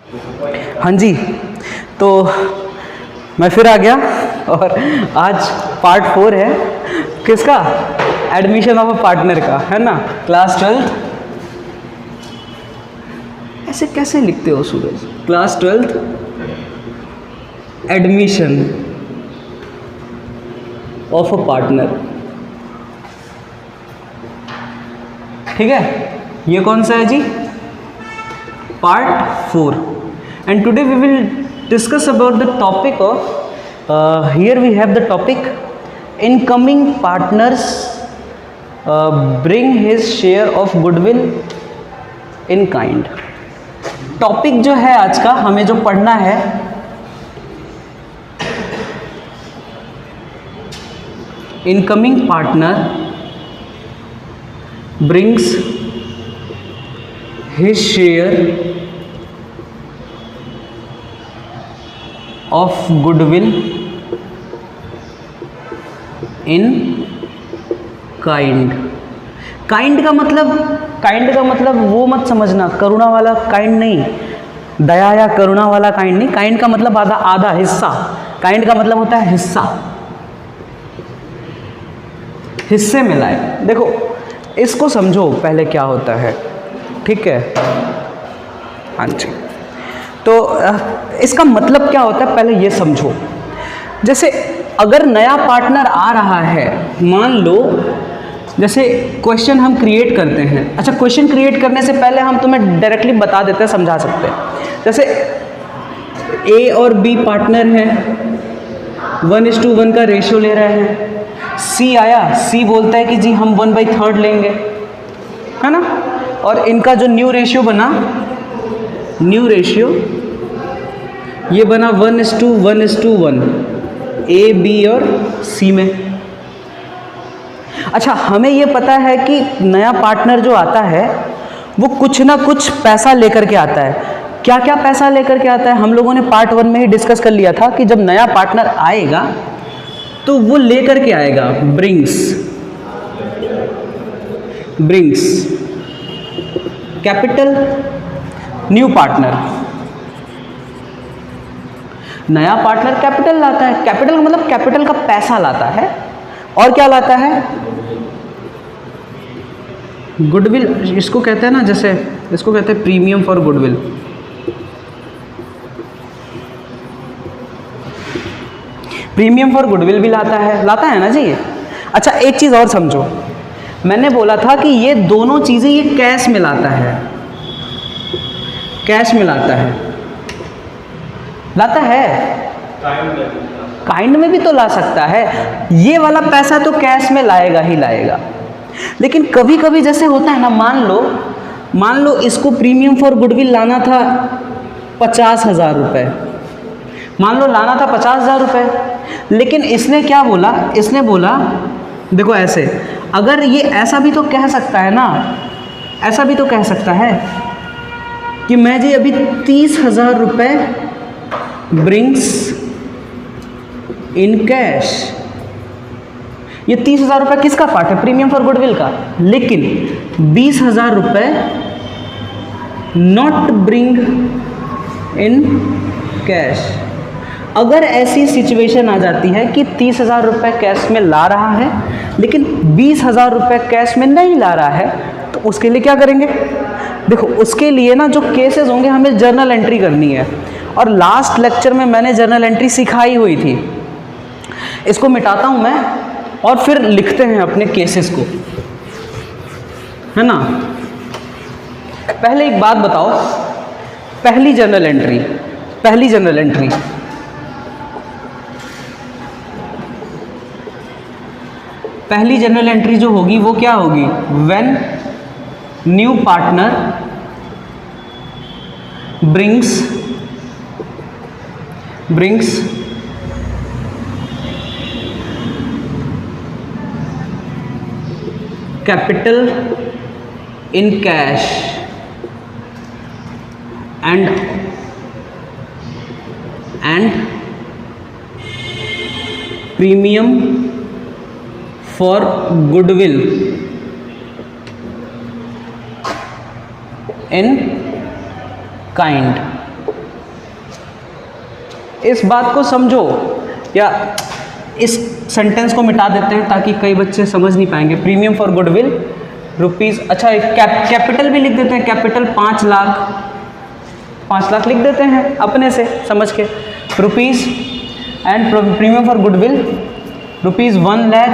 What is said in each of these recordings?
हाँ जी, तो मैं फिर आ गया और आज पार्ट 4 है किसका, एडमिशन ऑफ अ पार्टनर का, है ना। क्लास 12 ऐसे कैसे लिखते हो Suraj, class 12 admission of a partner, ठीक है। ये कौन सा है जी, part 4। And today we will discuss about the topic of here we have the topic incoming partners bring his share of goodwill in kind. Topic जो है आज का हमें जो पढ़ना है, incoming partner brings his share of goodwill in kind. Kind का मतलब वो मत समझना करुणा वाला काइंड नहीं, दया या करुणा वाला काइंड नहीं। काइंड का मतलब आधा हिस्सा, काइंड का मतलब होता है हिस्सा, हिस्से में लाए। देखो इसको समझो पहले क्या होता है, ठीक है। हाँ जी, तो इसका मतलब क्या होता है पहले ये समझो। जैसे अगर नया पार्टनर आ रहा है, मान लो जैसे क्वेश्चन हम क्रिएट करते हैं। अच्छा, क्वेश्चन क्रिएट करने से पहले हम तुम्हें डायरेक्टली बता देते हैं, समझा सकते हैं। जैसे ए और बी पार्टनर हैं, 1:1 का रेशियो ले रहे हैं। सी आया, सी बोलता है कि जी हम 1/3 लेंगे, है ना। और इनका जो न्यू रेशियो बना, न्यू रेशियो ये बना 1:1, ए बी और सी में। अच्छा, हमें ये पता है कि नया पार्टनर जो आता है वो कुछ ना कुछ पैसा लेकर के आता है। क्या क्या पैसा लेकर के आता है, हम लोगों ने पार्ट 1 में ही डिस्कस कर लिया था कि जब नया पार्टनर आएगा तो वो लेकर के आएगा ब्रिंग्स कैपिटल। न्यू पार्टनर, नया पार्टनर कैपिटल लाता है। कैपिटल का मतलब कैपिटल का पैसा लाता है। और क्या लाता है, गुडविल इसको कहते हैं ना, जैसे इसको कहते हैं premium for goodwill. Premium for goodwill भी लाता है ना जी ये। अच्छा, एक चीज़ और समझो, मैंने बोला था कि ये दोनों चीज़ें ये कैश में लाता है, कैश में लाता है काइंड में भी तो ला सकता है। ये वाला पैसा तो कैश में लाएगा ही लाएगा। लेकिन कभी कभी जैसे होता है ना, मान लो इसको प्रीमियम फॉर गुडविल लाना था 50,000 रुपये, मान लो लाना था 50,000 रुपये। लेकिन इसने क्या बोला, इसने बोला देखो ऐसे, अगर ये ऐसा भी तो कह सकता है ना, ऐसा भी तो कह सकता है कि मैं जी अभी 30,000 रुपये ब्रिंग्स इन कैश। ये 30,000 रुपये किसका पार्ट है, प्रीमियम फॉर गुडविल का। लेकिन 20,000 रुपये नॉट ब्रिंग इन कैश। अगर ऐसी सिचुएशन आ जाती है कि 30,000 रुपये कैश में ला रहा है लेकिन 20,000 रुपये कैश में नहीं ला रहा है, तो उसके लिए क्या करेंगे। देखो उसके लिए ना जो केसेस होंगे हमें जर्नल एंट्री करनी है। और लास्ट लेक्चर में मैंने जर्नल एंट्री सिखाई हुई थी, इसको मिटाता हूँ मैं और फिर लिखते हैं अपने केसेस को, है ना। पहले एक बात बताओ, पहली जर्नल एंट्री जो होगी वो क्या होगी, when new partner brings capital in cash and premium for goodwill in kind। इस बात को समझो, या इस सेंटेंस को मिटा देते हैं ताकि कई बच्चे समझ नहीं पाएंगे। प्रीमियम फॉर गुडविल रुपीज़, अच्छा कैपिटल भी लिख देते हैं, कैपिटल 5 लाख लिख देते हैं अपने से समझ के, rupees, and premium for goodwill rupees 1 lakh,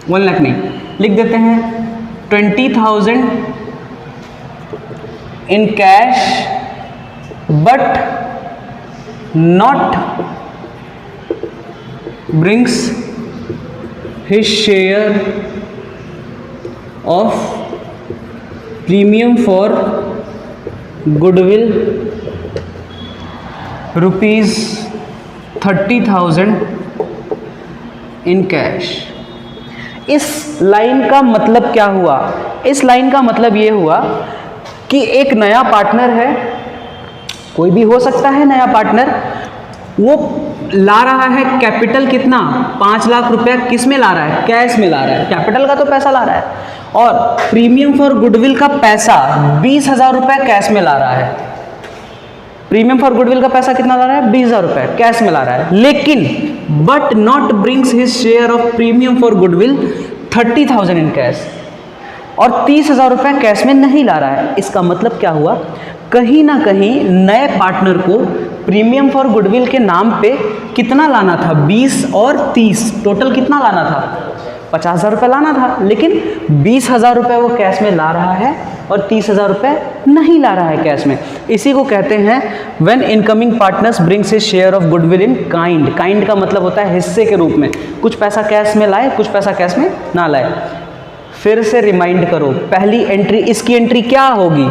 1 lakh नहीं, लिख देते हैं 20,000 in cash but not brings his share of premium for goodwill rupees 30,000 in cash। इस लाइन का मतलब क्या हुआ? इस लाइन का मतलब ये हुआ कि एक नया पार्टनर है, कोई भी हो सकता है नया पार्टनर, वो ला रहा है कैपिटल कितना, 5 लाख रुपया, किस में ला रहा है? कैश में ला रहा है, कैपिटल का तो पैसा ला रहा है, और प्रीमियम फॉर गुडविल का पैसा 20,000 रुपये कैश में ला रहा है। प्रीमियम फॉर गुडविल का पैसा कितना ला रहा है? 20,000 रुपये कैश में ला रहा है, लेकिन but not brings his share of premium for goodwill 30,000 in cash, और 30,000 रुपये कैश में नहीं ला रहा है। इसका मतलब क्या हुआ? कहीं ना कहीं नए पार्टनर को प्रीमियम फॉर गुडविल के नाम पे कितना लाना था? 20 और 30, टोटल कितना लाना था? 50,000 रुपये लाना था, लेकिन 20,000 रुपये वो कैश में ला रहा है और 30,000 रुपये नहीं ला रहा है कैश में। इसी को कहते हैं when incoming partners brings his share of goodwill in kind. Kind का मतलब होता है हिस्से के रूप में, कुछ पैसा कैश में लाए, कुछ पैसा कैश में ना लाए। फिर से रिमाइंड करो, पहली एंट्री, इसकी एंट्री क्या होगी?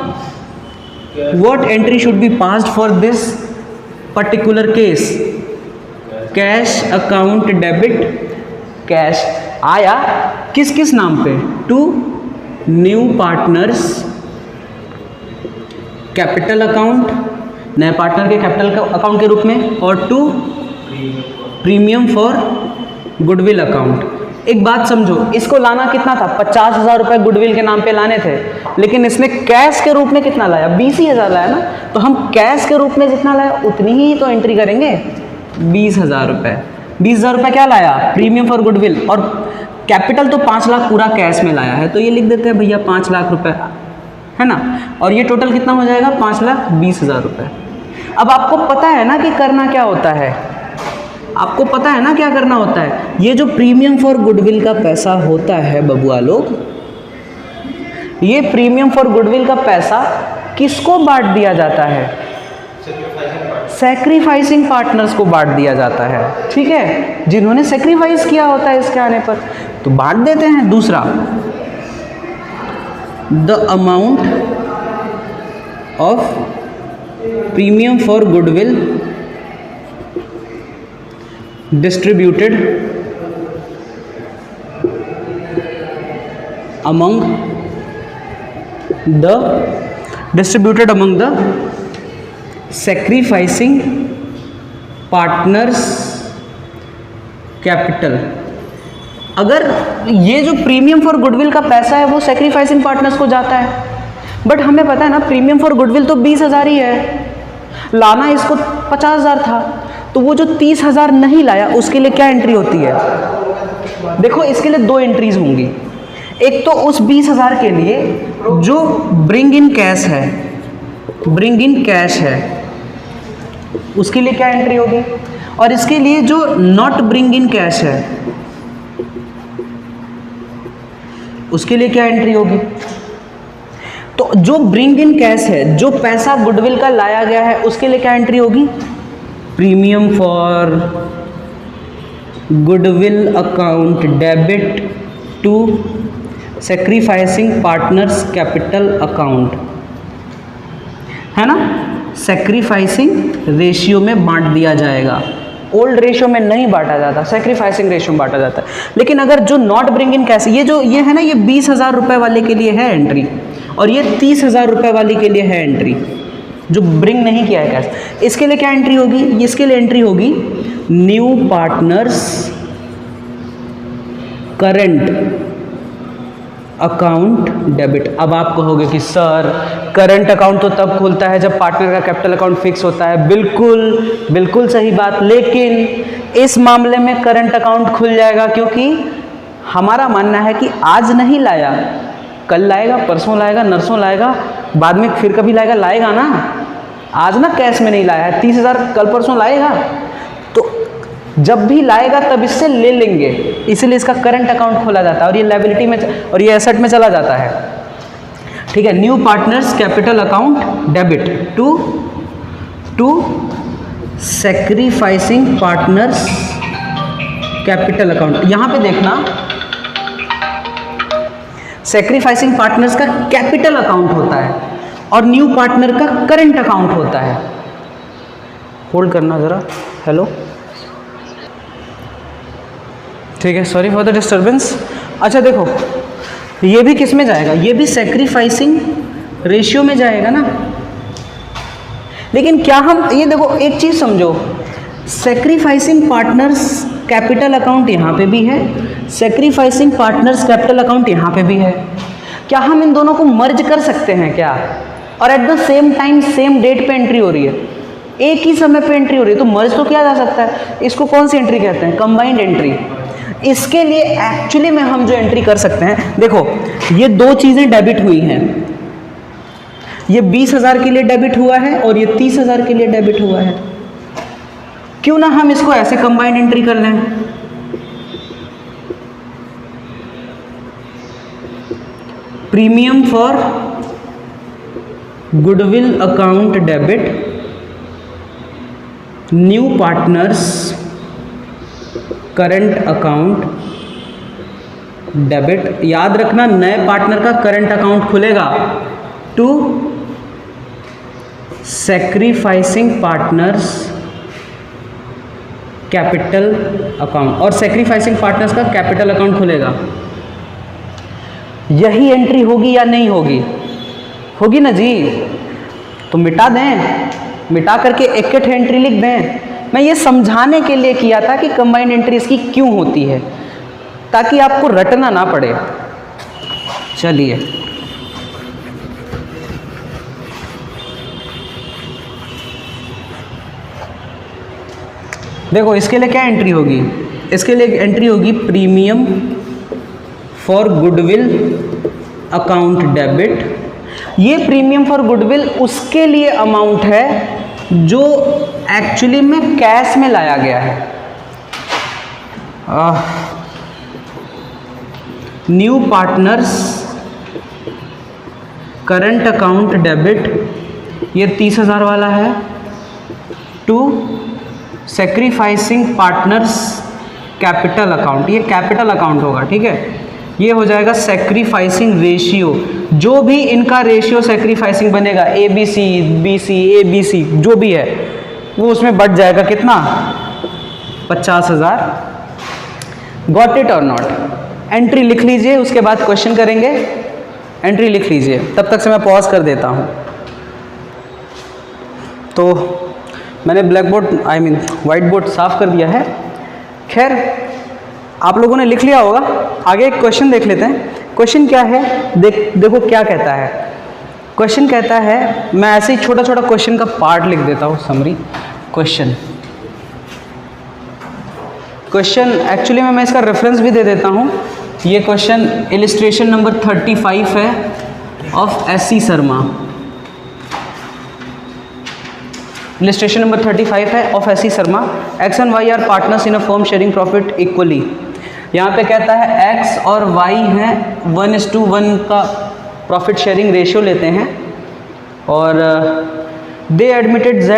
What entry should be passed for this particular case? Cash account debit, cash आया किस किस नाम पे? To new partners capital account, नए पार्टनर के कैपिटल अकाउंट के रूप में, और to premium for goodwill account. एक बात समझो, इसको लाना कितना था? 50,000 रुपये गुडविल के नाम पे लाने थे, लेकिन इसने कैश के रूप में कितना लाया? 20,000 लाया ना, तो हम कैश के रूप में जितना लाया उतनी ही तो एंट्री करेंगे, 20,000 रुपये। 20,000 रुपये क्या लाया? प्रीमियम फॉर गुडविल, और कैपिटल तो 5 लाख पूरा कैश में लाया है, तो ये लिख देते हैं भैया 5 लाख रुपये, है ना, और ये टोटल कितना हो जाएगा? 5,20,000 रुपये। अब आपको पता है ना कि करना क्या होता है, आपको पता है ना क्या करना होता है। ये जो प्रीमियम फॉर गुडविल का पैसा होता है बबुआ लोग, ये प्रीमियम फॉर गुडविल का पैसा किसको बांट दिया जाता है? सैक्रिफाइसिंग पार्टनर्स को बांट दिया जाता है, ठीक है, जिन्होंने सैक्रिफाइस किया होता है इसके आने पर, तो बांट देते हैं। दूसरा, the amount of premium for goodwill distributed among the sacrificing partners capital। अगर ये जो प्रीमियम फॉर गुडविल का पैसा है वो सैक्रिफाइसिंग पार्टनर्स को जाता है, बट हमें पता है ना प्रीमियम फॉर गुडविल तो 20,000 ही है, लाना इसको 50,000 था, तो वो जो 30,000 नहीं लाया उसके लिए क्या एंट्री होती है? देखो, इसके लिए 2 एंट्रीज होंगी। एक तो उस 20,000 के लिए जो ब्रिंग इन कैश है, उसके लिए क्या एंट्री होगी, और इसके लिए जो नॉट ब्रिंग इन कैश है उसके लिए क्या एंट्री होगी। तो जो ब्रिंग इन कैश है, जो पैसा गुडविल का लाया गया है, उसके लिए क्या एंट्री होगी? Premium for goodwill account debit to sacrificing partners capital account, है ना। सैक्रिफाइसिंग रेशियो में बांट दिया जाएगा, ओल्ड रेशियो में नहीं बांटा जाता, सैक्रिफाइसिंग रेशियो में बांटा जाता है। लेकिन अगर जो नॉट ब्रिंग इन कैश, ये है ना, ये 20,000 रुपये वाले के लिए है एंट्री, और ये 30,000 रुपये वाली के लिए है एंट्री, जो ब्रिंग नहीं किया है कैश। इसके लिए क्या एंट्री होगी? इसके लिए एंट्री होगी new partners current account debit. अब आप कहोगे कि सर करंट अकाउंट तो तब खुलता है जब पार्टनर का कैपिटल अकाउंट फिक्स होता है। बिल्कुल बिल्कुल सही बात, लेकिन इस मामले में करंट अकाउंट खुल जाएगा क्योंकि हमारा मानना है कि आज नहीं लाया, कल लाएगा, परसों लाएगा, नरसों लाएगा, बाद में फिर कभी लाएगा, लाएगा ना। आज ना कैश में नहीं लाया है, 30,000 कल परसों लाएगा, तो जब भी लाएगा तब इससे ले लेंगे, इसीलिए इसका करंट अकाउंट खोला जाता है और ये लायबिलिटी में और ये एसेट में चला जाता है। ठीक है, new partners capital account debit to sacrificing partners capital account. यहां पे देखना, सैक्रिफाइसिंग पार्टनर्स का कैपिटल अकाउंट होता है और न्यू पार्टनर का करंट अकाउंट होता है। होल्ड करना जरा, हेलो, ठीक है, सॉरी फॉर द डिस्टर्बेंस। अच्छा देखो, ये भी किस में जाएगा, ये भी सैक्रिफाइसिंग रेशियो में जाएगा ना। लेकिन क्या हम ये देखो, एक चीज समझो, सैक्रिफाइसिंग पार्टनर्स कैपिटल अकाउंट यहाँ पे भी है, सैक्रिफाइसिंग पार्टनर्स कैपिटल अकाउंट यहाँ पे भी है। क्या हम इन दोनों को मर्ज कर सकते हैं क्या? और at the same time same date पे एंट्री हो रही है, एक ही समय पे एंट्री हो रही है, तो मर्ज तो किया जा सकता है। इसको कौन सी एंट्री कहते हैं? Combined entry. इसके लिए एक्चुअली में हम जो एंट्री कर सकते हैं, देखो ये दो चीजें डेबिट हुई हैं, ये 20,000 के लिए डेबिट हुआ है और ये 30,000 के लिए डेबिट हुआ है। क्यों ना हम इसको ऐसे कंबाइंड एंट्री कर लें। Premium for goodwill account debit, new partners current account debit. याद रखना, नए पार्टनर का करंट अकाउंट खुलेगा to sacrificing partners capital account, और सैक्रिफाइसिंग पार्टनर्स का कैपिटल अकाउंट खुलेगा। यही एंट्री होगी या नहीं होगी? होगी ना जी। तो मिटा दें, मिटा करके एक एंट्री लिख दें। मैं ये समझाने के लिए किया था कि कंबाइंड एंट्री इसकी क्यों होती है, ताकि आपको रटना ना पड़े। चलिए, देखो इसके लिए क्या एंट्री होगी, इसके लिए एंट्री होगी premium for goodwill account debit. ये प्रीमियम फॉर गुडविल उसके लिए अमाउंट है जो एक्चुअली में कैश में लाया गया है। New partners current account debit, ये 30,000 वाला है, to sacrificing partners capital account, ये कैपिटल अकाउंट होगा। ठीक है, ये हो जाएगा सैक्रिफाइसिंग रेशियो। जो भी इनका रेशियो सैक्रिफाइसिंग बनेगा, ABC, BC, ABC जो भी है, वो उसमें बढ़ जाएगा कितना? 50,000। गॉट इट और नॉट? एंट्री लिख लीजिए, उसके बाद क्वेश्चन करेंगे। एंट्री लिख लीजिए, तब तक से मैं पॉज कर देता हूँ। तो मैंने ब्लैक बोर्ड वाइट बोर्ड साफ कर दिया है। खैर, आप लोगों ने लिख लिया होगा। आगे एक क्वेश्चन देख लेते हैं। क्वेश्चन क्या है, देखो क्या कहता है। क्वेश्चन कहता है, मैं ऐसे ही छोटा छोटा क्वेश्चन का पार्ट लिख देता हूँ, समरी। क्वेश्चन एक्चुअली मैं इसका रेफरेंस भी दे देता हूँ। ये क्वेश्चन इलिस्ट्रेशन नंबर 35 है of SC Sharma. Illustration number 35 है of SC Sharma. X and Y are partners in a firm sharing profit equally. यहाँ पे कहता है X और Y हैं 1:1 का प्रॉफिट शेयरिंग रेशियो लेते हैं, और दे admitted Z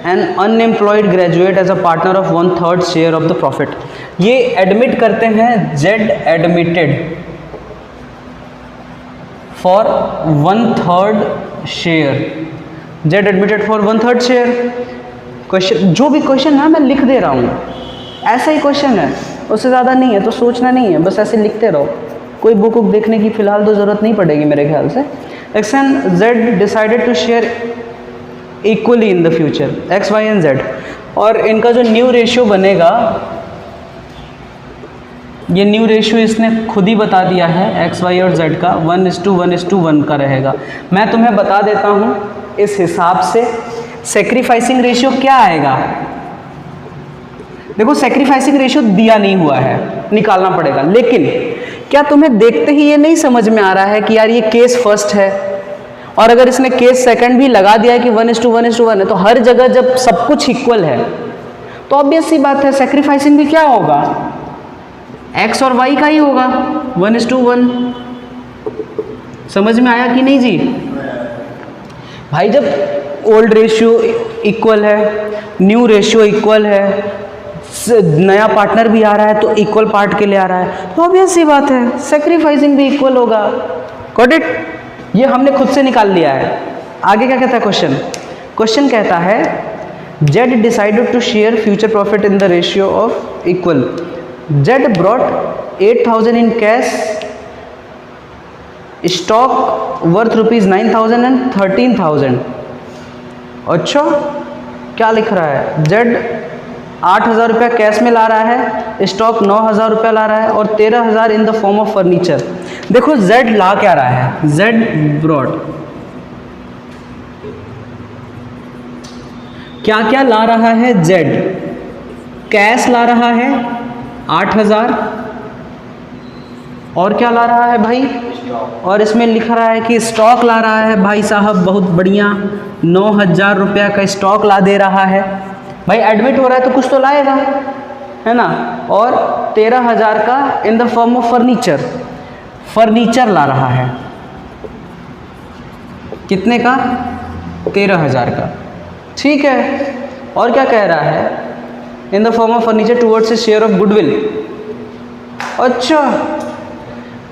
N unemployed graduate as a partner of 1/3 share of the profit. ये एडमिट करते हैं Z admitted for 1/3 share, Z admitted for 1/3 share. Question जो भी क्वेश्चन है मैं लिख दे रहा हूँ, ऐसा ही क्वेश्चन है, उससे ज़्यादा नहीं है, तो सोचना नहीं है, बस ऐसे लिखते रहो। कोई बुक देखने की फ़िलहाल तो ज़रूरत नहीं पड़ेगी मेरे ख्याल से। X and Z decided to share equally in the future, X, Y and Z, और इनका जो न्यू रेशियो बनेगा ये न्यू रेशियो इसने खुद ही बता दिया है, एक्स वाई और जेड का 1:1:1 का रहेगा। मैं तुम्हें बता देता हूँ इस हिसाब से सेक्रीफाइसिंग रेशियो क्या आएगा। देखो सेक्रीफाइसिंग रेशियो दिया नहीं हुआ है, निकालना पड़ेगा। लेकिन क्या तुम्हें देखते ही ये नहीं समझ में आ रहा है कि यार ये केस फर्स्ट है, और अगर इसने केस सेकंड भी लगा दिया है कि 1:1:1 है, तो हर जगह जब सब कुछ इक्वल है तो ऑब्वियस सी बात है सेक्रीफाइसिंग भी क्या होगा, एक्स और वाई का ही होगा, 1:1। समझ में आया कि नहीं जी? भाई जब ओल्ड रेशियो इक्वल है, न्यू रेशियो इक्वल है, नया पार्टनर भी आ रहा है तो इक्वल पार्ट के लिए आ रहा है, तो ऑब्वियस सी बात है सेक्रीफाइसिंग भी इक्वल होगा। Got it? ये हमने खुद से निकाल लिया है। आगे क्या कहता है क्वेश्चन? क्वेश्चन कहता है Z decided to share future profit in the ratio of equal. Z brought 8,000 in cash, stock worth ₹9,000 and 13,000। अच्छा, क्या लिख रहा है? जेड 8,000 रुपया कैश में ला रहा है, स्टॉक 9,000 रुपया ला रहा है और 13,000 इन द फॉर्म ऑफ फर्नीचर। देखो जेड ला क्या रहा है? जेड ब्रॉड क्या क्या ला रहा है? जेड कैश ला रहा है 8,000, और क्या ला रहा है भाई? और इसमें लिख रहा है कि स्टॉक ला रहा है भाई साहब, बहुत बढ़िया, 9,000 रुपया का स्टॉक ला दे रहा है। भाई एडमिट हो रहा है तो कुछ तो लाएगा, है ना। और 13,000 का in the form of furniture, furniture ला रहा है। कितने का? 13,000 का। ठीक है, और क्या कह रहा है? इन the form of furniture towards a share of goodwill. अच्छा,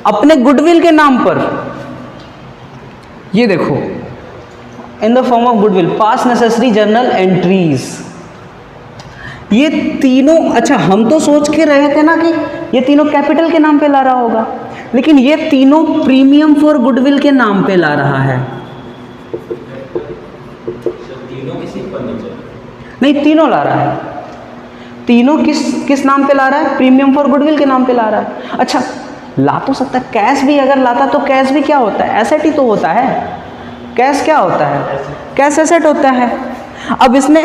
अपने गुडविल के नाम पर, ये देखो, इन the form of goodwill, pass necessary journal entries. ये तीनों, अच्छा हम तो सोच के रहे थे ना कि ये तीनों कैपिटल के नाम पे ला रहा होगा, लेकिन ये तीनों प्रीमियम फॉर गुडविल के नाम पे ला रहा है। नहीं, तीनों ला रहा है। तीनों किस नाम पे ला रहा है? प्रीमियम फॉर गुडविल के नाम पे ला रहा है। अच्छा, ला तो सकता है, कैश भी अगर लाता तो कैश भी क्या होता है? एसेट ही तो होता है। कैश क्या होता है? कैश एसेट होता है। अब इसने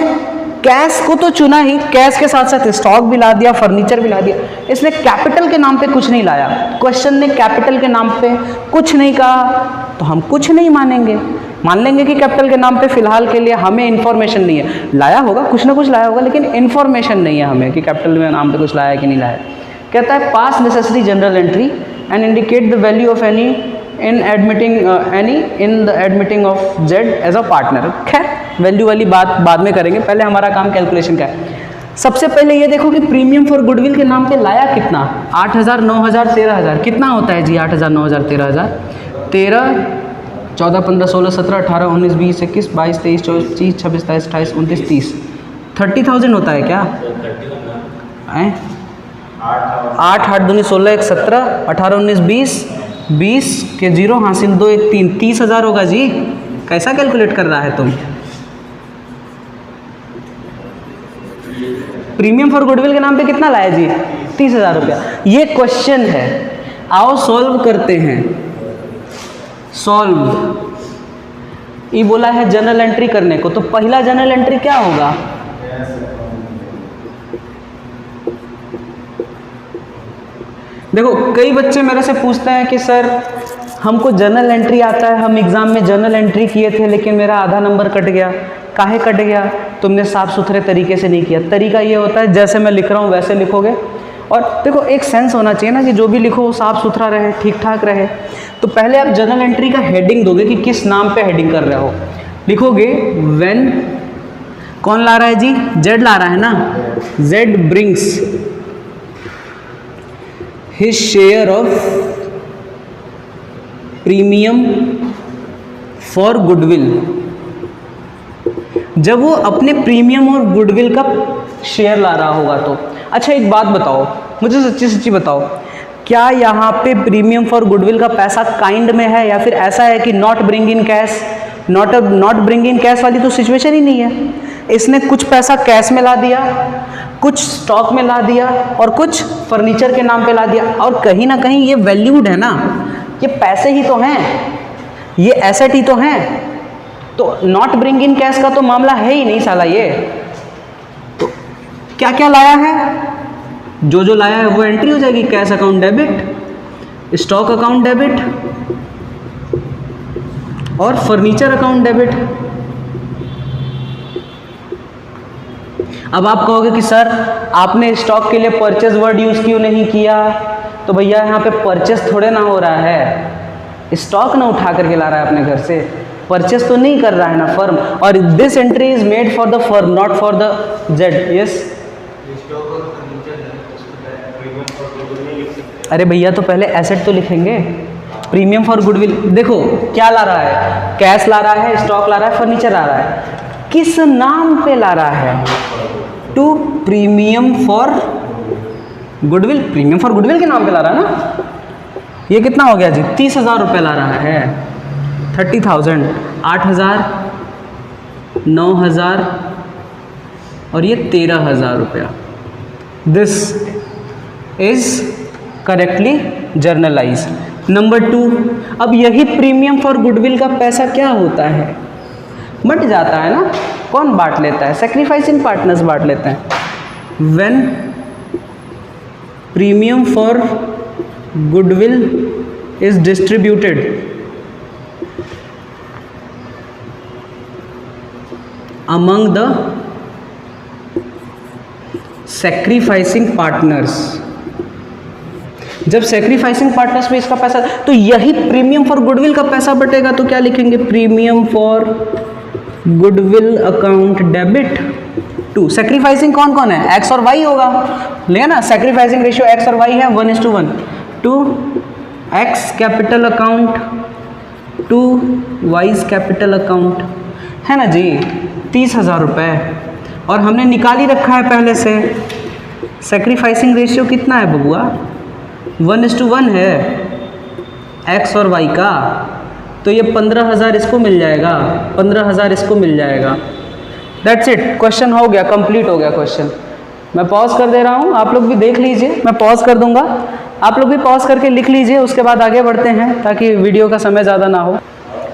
कैश को तो चुना ही, कैश के साथ साथ स्टॉक भी ला दिया, फर्नीचर भी ला दिया। इसने कैपिटल के नाम पे कुछ नहीं लाया। क्वेश्चन ने कैपिटल के नाम पे कुछ नहीं कहा तो हम कुछ नहीं मानेंगे, मान लेंगे कि कैपिटल के नाम पे फिलहाल के लिए हमें इन्फॉर्मेशन नहीं है। लाया होगा, कुछ ना कुछ लाया होगा, लेकिन इन्फॉर्मेशन नहीं है हमें कि कैपिटल में नाम पे कुछ लाया कि नहीं लाया। कहता है pass necessary general entry and indicate the value of any in the admitting of Z as a partner. खैर वैल्यू वाली बात बाद में करेंगे, पहले हमारा काम कैलकुलेशन का है। सबसे पहले ये देखो कि प्रीमियम फॉर गुडविल के नाम पे लाया कितना? 8,000, 9,000, 13,000। कितना होता है जी 8,000, 9,000, 13,000? 13, 14, 15, 16, 17, 18, 19, 20, 21, 22, 23, 24, 25, 26, 27, 28, 29, 30। 30,000 होता है क्या? 8, 8 दूनी 16, 1 17, 18, 19, 20, 20 के 0 हासिल 2, 1 3, 30,000 होगा जी। कैसा कैलकुलेट कर रहा है तुम? प्रीमियम फॉर गुडविल के नाम पे कितना लाया जी? 30,000 रुपया। ये क्वेश्चन है, आओ सॉल्व करते हैं। सॉल्व ये बोला है जनरल एंट्री करने को, तो पहला जनरल एंट्री क्या होगा? देखो कई बच्चे मेरे से पूछते हैं कि सर हमको जर्नल एंट्री आता है, हम एग्ज़ाम में जर्नल एंट्री किए थे लेकिन मेरा आधा नंबर कट गया। काहे कट गया? तुमने साफ़ सुथरे तरीके से नहीं किया। तरीका ये होता है जैसे मैं लिख रहा हूँ वैसे लिखोगे, और देखो एक सेंस होना चाहिए ना कि जो भी लिखो वो साफ़ सुथरा रहे, ठीक ठाक रहे। तो पहले आप जर्नल एंट्री का हेडिंग दोगे कि किस नाम पे हेडिंग कर रहे हो। लिखोगे व्हेन, कौन ला रहा है जी? जेड ला रहा है ना। Z brings his share of premium for goodwill. जब वो अपने प्रीमियम और गुडविल का शेयर ला रहा होगा तो। अच्छा एक बात बताओ, मुझे सच्ची सच्ची बताओ, क्या यहाँ पे प्रीमियम फॉर गुडविल का पैसा काइंड में है या फिर ऐसा है कि not bring in cash? Not bring in cash वाली तो सिचुएशन ही नहीं है। इसने कुछ पैसा कैश में ला दिया, कुछ स्टॉक में ला दिया और कुछ फर्नीचर के नाम पे ला दिया। और कहीं ना कहीं ये वैल्यूड है ना, ये पैसे ही तो हैं, ये एसेट ही तो हैं। तो नॉट ब्रिंग इन कैश का तो मामला है ही नहीं साला। ये तो क्या क्या लाया है, जो जो लाया है वो एंट्री हो जाएगी। Cash account debit, stock account debit और फर्नीचर अकाउंट डेबिट। अब आप कहोगे कि सर आपने स्टॉक के लिए परचेज वर्ड यूज क्यों नहीं किया? तो भैया यहाँ पे परचेज थोड़े ना हो रहा है, स्टॉक ना उठा करके ला रहा है अपने घर से, परचेज तो नहीं कर रहा है ना फर्म। और this entry is made for the firm not for the Z. Yes, अरे भैया तो पहले एसेट तो लिखेंगे। प्रीमियम फॉर गुडविल, देखो क्या ला रहा है, कैश ला रहा है, स्टॉक ला रहा है, फर्नीचर ला रहा है, किस नाम पे ला रहा है? To premium for goodwill, premium for goodwill के नाम पे ला रहा है ना। ये कितना हो गया जी? 30,000 रुपये ला रहा है। 30,000, 8,000, 9,000 और ये 13,000 रुपया। This is correctly generalized. Number 2, अब यही प्रीमियम फॉर गुडविल का पैसा क्या होता है? बट जाता है ना। कौन बांट लेता है? सेक्रीफाइसिंग पार्टनर्स बांट लेते हैं। When premium for goodwill is distributed among the sacrificing partners, जब सेक्रीफाइसिंग पार्टनर्स में इसका पैसा, तो यही प्रीमियम फॉर गुडविल का पैसा बटेगा। तो क्या लिखेंगे? Premium for goodwill account debit to sacrificing. कौन कौन है? एक्स और वाई होगा, लेगा ना। सेक्रीफाइसिंग रेशियो एक्स और वाई है 1:1 to X capital account to Y's capital account, है ना जी। 30,000 रुपये और हमने निकाल ही रखा है पहले से। सेक्रीफाइसिंग रेशियो कितना है बबुआ? 1:1 है एक्स और वाई का। तो ये 15,000 इसको मिल जाएगा, 15,000 इसको मिल जाएगा। दैट्स इट, क्वेश्चन हो गया, कंप्लीट हो गया क्वेश्चन। मैं पॉज कर दे रहा हूँ, आप लोग भी देख लीजिए। मैं पॉज कर दूंगा, आप लोग भी पॉज करके लिख लीजिए, उसके बाद आगे बढ़ते हैं ताकि वीडियो का समय ज़्यादा ना हो।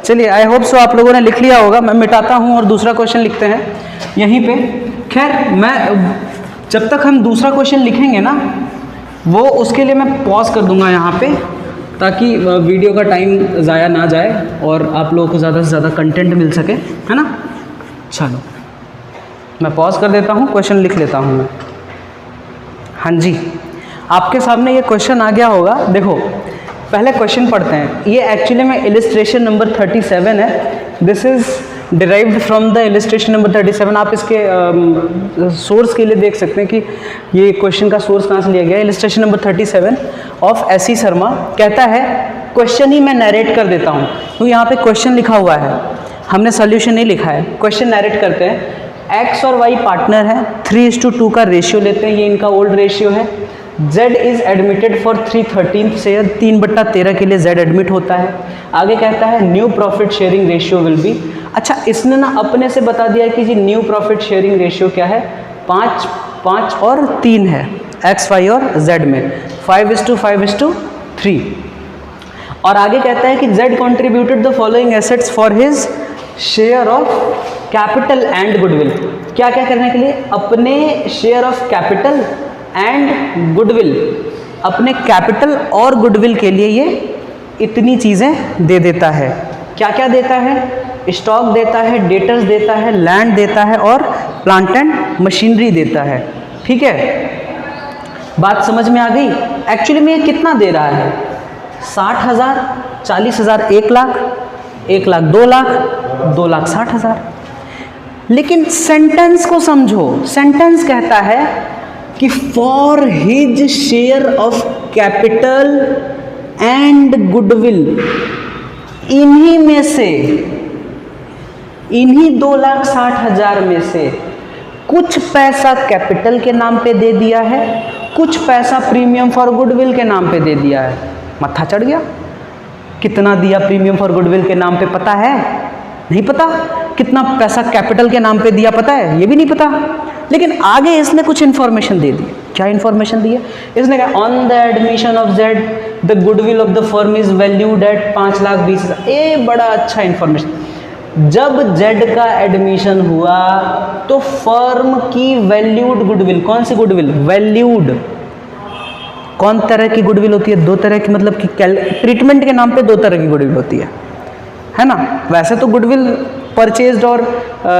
चलिए, आई होप सो आप लोगों ने लिख लिया होगा। मैं मिटाता हूँ और दूसरा क्वेश्चन लिखते हैं यहीं पे। खैर, मैं जब तक हम दूसरा क्वेश्चन लिखेंगे ना, वो उसके लिए मैं पॉज कर दूंगा यहाँ पे, ताकि वीडियो का टाइम ज़ाया ना जाए और आप लोगों को ज़्यादा से ज़्यादा कंटेंट मिल सके, है ना। चलो, मैं पॉज कर देता हूँ, क्वेश्चन लिख लेता हूँ मैं। हाँ जी, आपके सामने ये क्वेश्चन आ गया होगा। देखो, पहले क्वेश्चन पढ़ते हैं। ये एक्चुअली में इलिस्ट्रेशन नंबर 37 है। This is derived from the illustration number 37। आप इसके सोर्स के लिए देख सकते हैं कि ये क्वेश्चन का सोर्स कहाँ से लिया गया है। Illustration number 37 of SC. Sharma कहता है, क्वेश्चन ही मैं नरेट कर देता हूँ, तो यहाँ पे क्वेश्चन लिखा हुआ है, हमने सोल्यूशन नहीं लिखा है। क्वेश्चन नरेट करते हैं। एक्स और वाई पार्टनर है, 3:2 का रेशियो लेते हैं, ये इनका ओल्ड रेशियो है। Z is admitted for 3/13 share, 3/13 के लिए Z एडमिट होता है। आगे कहता है new profit sharing ratio will B. अच्छा, इसने ना अपने से बता दिया कि जी न्यू प्रॉफिट शेयरिंग रेशियो क्या है, 5 और 3 है, X, Y और Z में 5:5:3। और आगे कहता है कि Z contributed the following assets for his share of capital and goodwill. क्या क्या करने के लिए? अपने share of capital and goodwill, अपने कैपिटल और गुडविल के लिए ये इतनी चीज़ें दे देता है। क्या क्या देता है? स्टॉक देता है, डेटर्स देता है, लैंड देता है और प्लांट एंड मशीनरी देता है। ठीक है, बात समझ में आ गई। एक्चुअली में ये कितना दे रहा है? 60,000, 40,000, 1 लाख, 1 लाख 2 लाख, 2 लाख 60,000। लेकिन सेंटेंस को समझो। सेंटेंस कहता है कि for his share of capital and goodwill, इन्हीं में से, इन्हीं 2,60,000 में से कुछ पैसा कैपिटल के नाम पे दे दिया है, कुछ पैसा प्रीमियम फॉर गुडविल के नाम पे दे दिया है। मत्था चढ़ गया। कितना दिया प्रीमियम फॉर गुडविल के नाम पे पता है? नहीं पता। कितना पैसा कैपिटल के नाम पे दिया पता है? ये भी नहीं पता। लेकिन आगे इसने कुछ इन्फॉर्मेशन दे दी। क्या इन्फॉर्मेशन दी है? इसने कहा on the admission of Z the goodwill of the firm is valued at 5,20,000। ये बड़ा अच्छा इन्फॉर्मेशन। जब जेड का एडमिशन हुआ तो फर्म की वैल्यूड गुडविल, कौन सी गुडविल? वैल्यूड। कौन तरह की गुडविल होती है? दो तरह की, मतलब कि ट्रीटमेंट के नाम पे दो तरह की गुडविल होती है ना। वैसे तो गुडविल परचेज्ड और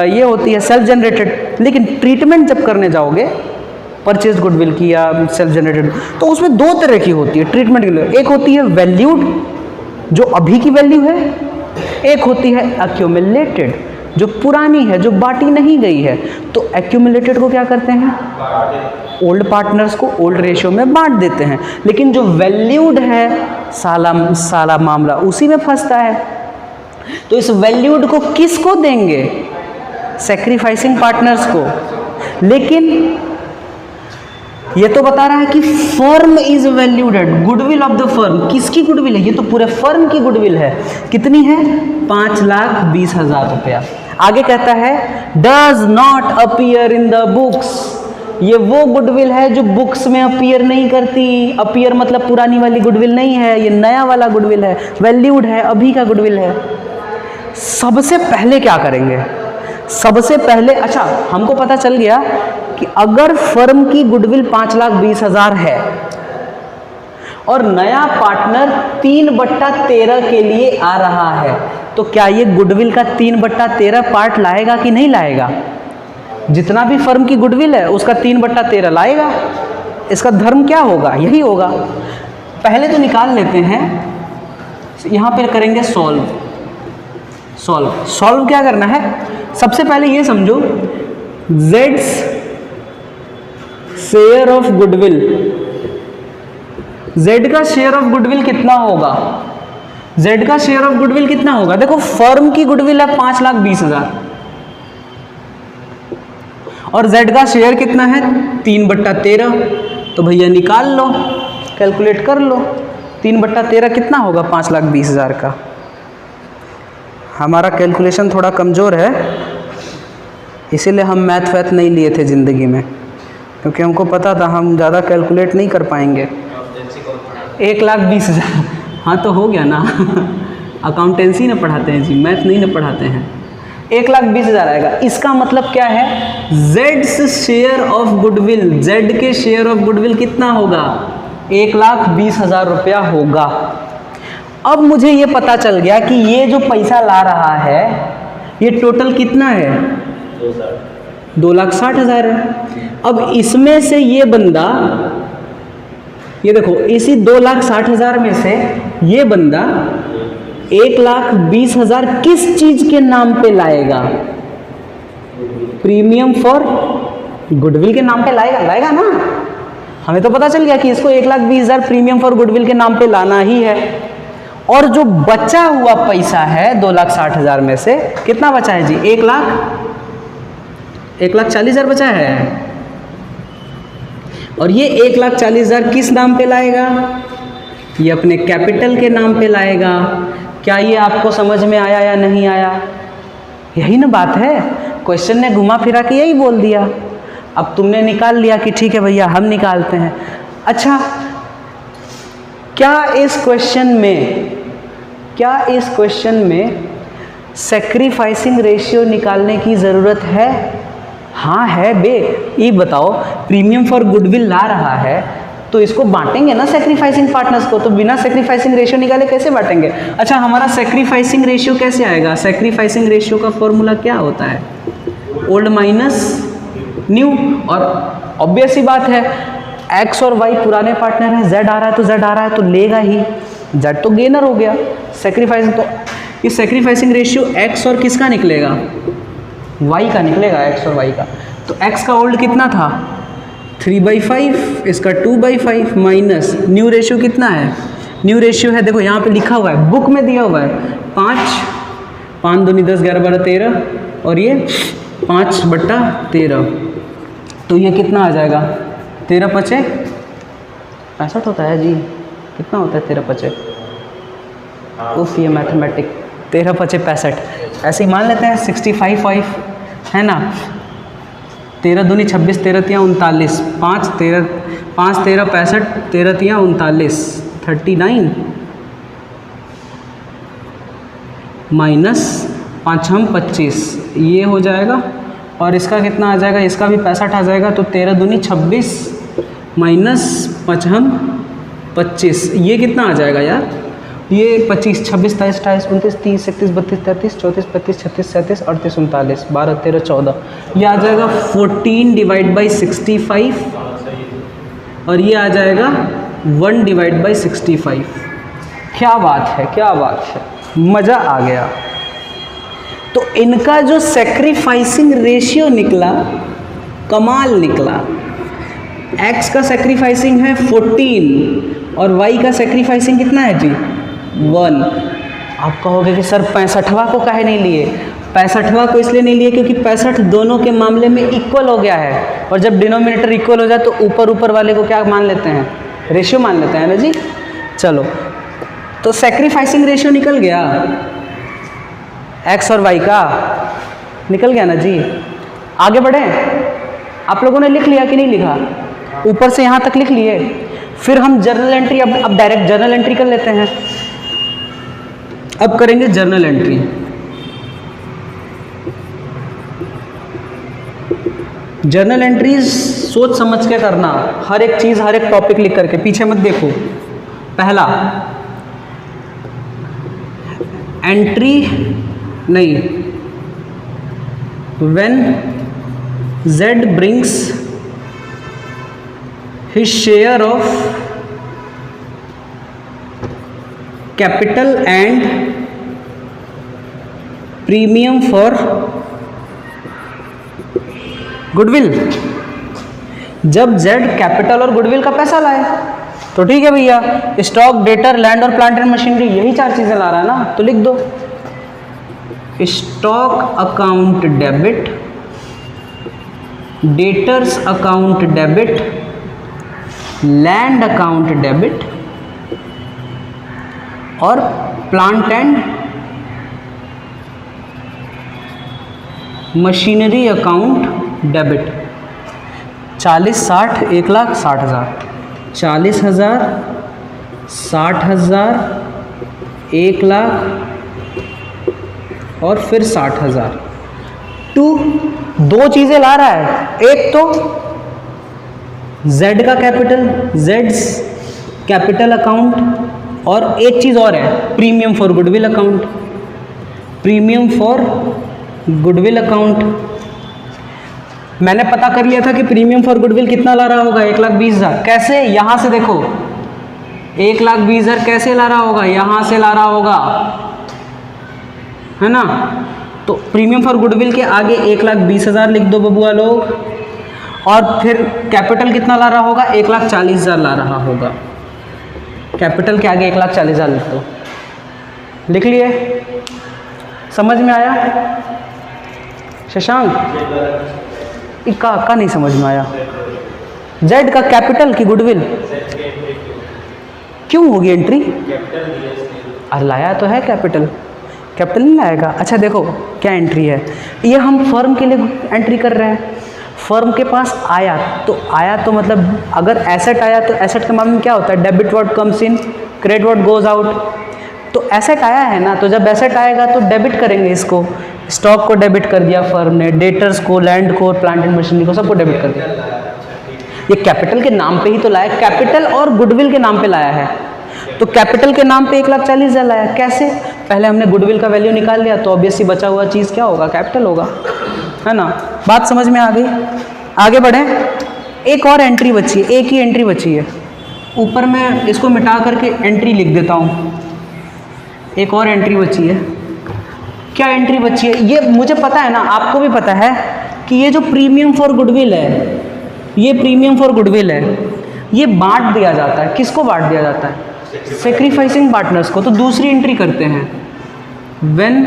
ये होती है सेल्फ जनरेटेड, लेकिन ट्रीटमेंट जब करने जाओगे परचेज गुडविल की या सेल्फ जनरेटेड, तो उसमें दो तरह की होती है ट्रीटमेंट के लिए। एक होती है वैल्यूड, जो अभी की वैल्यू है। एक होती है एक्यूमुलेटेड, जो पुरानी है, जो बांटी नहीं गई है। तो एक्यूमुलेटेड को क्या करते हैं? ओल्ड पार्टनर्स को ओल्ड रेशियो में बांट देते हैं। लेकिन जो वैल्यूड है, साला मामला उसी में फंसता है। तो इस वैल्यूड को किसको देंगे? सैक्रिफाइसिंग पार्टनर्स को। लेकिन ये तो बता रहा है कि firm is valued, goodwill of the firm. किसकी गुडविल है? ये तो पूरे फर्म की गुडविल है। कितनी है? 5,20,000 रुपया। आगे कहता है does not appear in the books. ये वो गुडविल है जो बुक्स में अपीयर नहीं करती। अपीयर मतलब पुरानी वाली गुडविल नहीं है, ये नया वाला गुडविल है, वैल्यूड है, अभी का गुडविल है। सबसे पहले क्या करेंगे? सबसे पहले अच्छा, हमको पता चल गया कि अगर फर्म की गुडविल 5,20,000 है और नया पार्टनर 3/13 के लिए आ रहा है, तो क्या ये गुडविल का 3/13 पार्ट लाएगा कि नहीं लाएगा? जितना भी फर्म की गुडविल है उसका 3/13 लाएगा। इसका धर्म क्या होगा? यही होगा। पहले तो निकाल लेते हैं, यहाँ पे करेंगे सॉल्व क्या करना है? सबसे पहले ये समझो, Jades share of goodwill, Z का शेयर ऑफ गुडविल कितना होगा? जेड का शेयर ऑफ गुडविल कितना होगा? देखो फर्म की गुडविल है 5,20,000 और जेड का शेयर कितना है? 3/13। तो भैया निकाल लो, कैलकुलेट कर लो। 3/13 कितना होगा 5,20,000 का? हमारा कैलकुलेशन थोड़ा कमज़ोर है, इसीलिए हम मैथ वैथ नहीं लिए थे ज़िंदगी में, क्योंकि हमको पता था हम ज़्यादा कैलकुलेट नहीं कर पाएंगे। 1,20,000। हाँ तो हो गया ना। अकाउंटेंसी ना पढ़ाते हैं जी, मैथ नहीं ना पढ़ाते हैं। 1,20,000 आएगा। इसका मतलब क्या है? Jades share of goodwill, Z के शेयर ऑफ गुडविल कितना होगा? 1,20,000 रुपया होगा। अब मुझे ये पता चल गया कि ये जो पैसा ला रहा है ये टोटल कितना है? 2,60,000 है। अब इसमें से ये बंदा, ये देखो, इसी 2,60,000 में से ये बंदा 1,20,000 किस चीज के नाम पे लाएगा? प्रीमियम फॉर गुडविल के नाम पे लाएगा ना। हमें तो पता चल गया कि इसको 1,20,000 प्रीमियम फॉर गुडविल के नाम पे लाना ही है। और जो बचा हुआ पैसा है 2,60,000 में से कितना बचा है जी? 1,40,000 बचा है। और ये 1,40,000 किस नाम पे लाएगा? ये अपने कैपिटल के नाम पे लाएगा। क्या ये आपको समझ में आया या नहीं आया? यही ना बात है। क्वेश्चन ने घुमा फिरा के यही बोल दिया। अब तुमने निकाल लिया कि ठीक है भैया हम निकालते हैं। अच्छा, क्या इस क्वेश्चन में सैक्रिफाइसिंग रेशियो निकालने की ज़रूरत है? हाँ है बे। ये बताओ, प्रीमियम फॉर गुडविल ला रहा है तो इसको बांटेंगे ना सैक्रिफाइसिंग पार्टनर्स को। तो बिना सैक्रिफाइसिंग रेशियो निकाले कैसे बांटेंगे? अच्छा, हमारा सैक्रिफाइसिंग रेशियो कैसे आएगा? सैक्रिफाइसिंग रेशियो का फॉर्मूला क्या होता है? Old minus new. और ऑब्वियस ही बात है, एक्स और वाई पुराने पार्टनर हैं, जेड आ रहा है तो लेगा ही। जेड तो गेनर हो गया। सैक्रिफाइसिंग, तो ये सैक्रिफाइसिंग रेशियो एक्स और किसका निकलेगा? वाई का निकलेगा, एक्स और वाई का। तो एक्स का ओल्ड कितना था? 3/5, इसका 2/5 माइनस न्यू रेशियो कितना है? न्यू रेशियो है, देखो यहाँ पे लिखा हुआ है, बुक में दिया हुआ है 5, 5 दूनी 10, 11 12 13, और ये 5/13। तो ये कितना आ जाएगा? 13×5 65 होता है जी। कितना होता है 13×5? उफ, ये मैथमेटिक 13 पचे 65, ऐसे ही मान लेते हैं 65 है ना। 13 दूनी 26, 13 तियाँ 39, 5 13 65, 13 तियाँ 39, 39 माइनस 5 हम 25, ये हो जाएगा। और इसका कितना आ जाएगा, इसका भी 65 आ जाएगा। तो 13 दूनी 26 माइनस 5 हम 25, ये कितना आ जाएगा यार, ये 25, 26, 27, 28, 29, 30, 31, 32, 33, 34, 35, 36, 37, 38, 39, 12, 13, 14, ये आ जाएगा 14 डिवाइड बाई 65 और ये आ जाएगा 1 डिवाइड बाई 65। क्या बात है, क्या बात है, मज़ा आ गया। तो इनका जो सेक्रीफाइसिंग रेशियो निकला, कमाल निकला। x का सेक्रीफाइसिंग है 14 और y का सेक्रीफाइसिंग कितना है जी 1। आप कहोगे कि सर 65वां को काहे नहीं लिए, 65वां को इसलिए नहीं लिए क्योंकि 65 दोनों के मामले में इक्वल हो गया है, और जब डिनोमिनेटर इक्वल हो जाए तो ऊपर ऊपर वाले को क्या मान लेते हैं, रेशियो मान लेते हैं ना जी। चलो, तो सेक्रीफाइसिंग रेशियो निकल गया x और y का, निकल गया ना जी। आगे बढ़े, आप लोगों ने लिख लिया कि नहीं लिखा, ऊपर से यहाँ तक लिख लिए। फिर हम जर्नल एंट्री, अब डायरेक्ट जर्नल एंट्री कर लेते हैं। अब करेंगे जर्नल एंट्री। जर्नल एंट्रीज सोच समझ के करना, हर एक चीज़, हर एक टॉपिक लिख करके, पीछे मत देखो। पहला एंट्री नहीं, when Z brings his share of capital and premium for goodwill. जब Z कैपिटल और गुडविल का पैसा लाए तो ठीक है भैया, स्टॉक, डेटर, लैंड और प्लांट एंड मशीनरी, यही 4 चीज़ें ला रहा है ना, तो लिख दो stock account debit, debtors account debit, land account debit और plant and machinery account debit. 40, 60, 1,60,000, 40,000, 60,000, 1,00,000 और फिर 60,000। 2 चीज़ें ला रहा है, एक तो Z का कैपिटल, Z's कैपिटल अकाउंट, और एक चीज़ और है premium for goodwill account, premium for goodwill account. मैंने पता कर लिया था कि प्रीमियम फॉर गुडविल कितना ला रहा होगा, 1,20,000। कैसे, यहाँ से देखो 1,20,000 कैसे ला रहा होगा, यहाँ से ला रहा होगा, है ना। तो प्रीमियम फॉर गुडविल के आगे 1,20,000 लिख दो बबुआ लोग, और फिर कैपिटल कितना ला रहा होगा, 1,40,000 ला रहा होगा। कैपिटल के आगे 1,40,000 लिख दो, लिख लिए, समझ में आया शशांक? का नहीं समझ में आया। जेड का कैपिटल की गुडविल क्यों होगी एंट्री, अरे लाया तो है कैपिटल, कैपिटल नहीं लाएगा। अच्छा देखो क्या एंट्री है, ये हम फर्म के लिए एंट्री कर रहे हैं। फर्म के पास आया तो मतलब अगर एसेट आया तो एसेट के मामले में क्या होता है, debit word comes in, credit word goes out. तो एसेट आया है ना, तो जब एसेट आएगा तो डेबिट करेंगे इसको, स्टॉक को डेबिट कर दिया फर्म ने, डेटर्स को, लैंड को, प्लांट एंड मशीनरी को, सबको डेबिट कर दिया। ये कैपिटल के नाम पे ही तो लाया, कैपिटल और गुडविल के नाम पे लाया है। तो कैपिटल के नाम पे 1,40,000 लाया, कैसे, पहले हमने गुडविल का वैल्यू निकाल लिया, तो ऑब्वियसली बचा हुआ चीज़ क्या होगा, कैपिटल होगा, है ना। बात समझ में आ गई। आगे बढ़ें, एक और एंट्री बची है, एक ही एंट्री बची है। ऊपर मैं इसको मिटा करके एंट्री लिख देता हूँ। एक और एंट्री बची है, क्या एंट्री बची है, ये मुझे पता है ना, आपको भी पता है कि ये जो प्रीमियम फॉर गुडविल है, ये प्रीमियम फॉर गुडविल है, ये बांट दिया जाता है। किसको बांट दिया जाता है, सेक्रीफाइसिंग पार्टनर्स को। तो दूसरी एंट्री करते हैं, व्हेन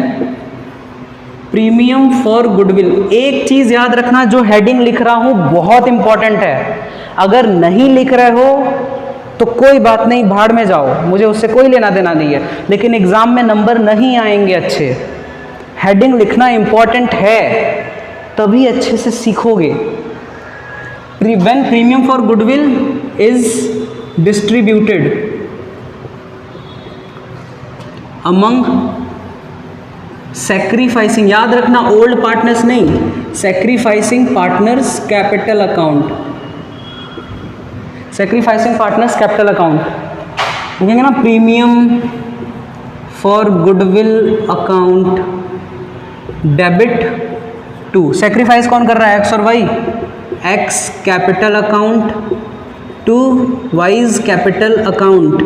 प्रीमियम फॉर गुडविल। एक चीज़ याद रखना, जो हेडिंग लिख रहा हूँ बहुत इंपॉर्टेंट है, अगर नहीं लिख रहे हो तो कोई बात नहीं, भाड़ में जाओ, मुझे उससे कोई लेना देना नहीं है, लेकिन एग्जाम में नंबर नहीं आएंगे अच्छे। हेडिंग लिखना इंपॉर्टेंट है, तभी अच्छे से सीखोगे। When premium for goodwill is distributed among sacrificing, याद रखना ओल्ड पार्टनर्स नहीं, sacrificing partners capital account, sacrificing partners capital account लिखेंगे ना, premium for goodwill account debit to, sacrifice कौन कर रहा है, एक्स और Y, X capital account to Y's capital account,